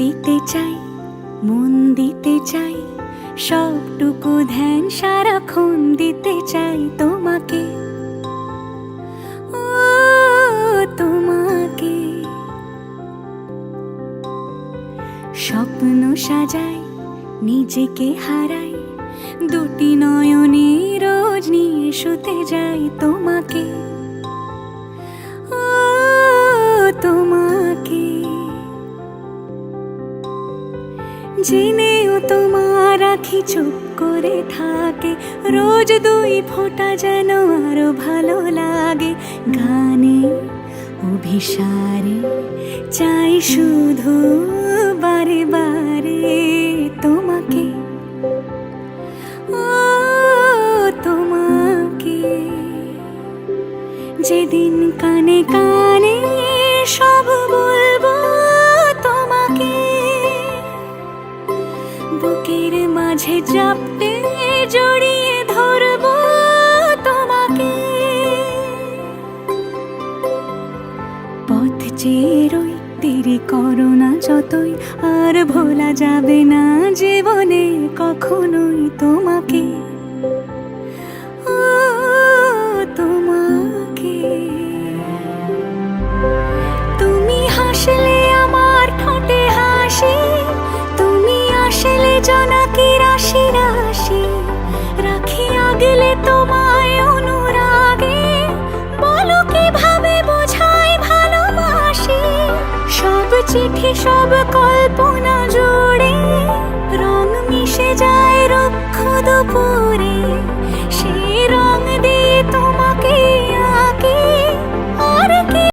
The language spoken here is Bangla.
দিতে চাই, মন দিতে চাই, সবটুকু ধ্যান সারাক্ষণ দিতে চাই তোমাকে, ও তোমাকে। স্বপ্ন সাজাই, নিজেকে হারাই, দুটি নয়নে রোজ নিয়ে শুতে যাই তোমাকে, ও তোমাকে। জেনেও তোমার আখি চুপ করে থাকে, রোজ দুই ফোঁটা যেন আরো ভালো লাগে। গানে অভিসারে চাই শুধু বারে বারে তোমাকে, ও তোমাকে। যেদিন কানে কানে সব বলবো তোমাকে, বুকের মাঝে চাপতে জড়িয়ে ধরবো তোমাকে। পথ চেয়ে রই, দেরি করো না যতই, আর ভোলা যাবে না জীবনে কখনোই তোমাকে, ও তোমাকে। তুমি হাসলে আমার ঠোঁটে হাসি, তুমি আসলে জোনাকি রাশি রাশি, রাখি আগলে তোমায় অনুরাগে, বলো কিভাবে বোঝাই ভালোবাসি। সব চিঠি সব কল্পনা জুড়ে রং মিশে যায় রুক্ষ দুপুরে,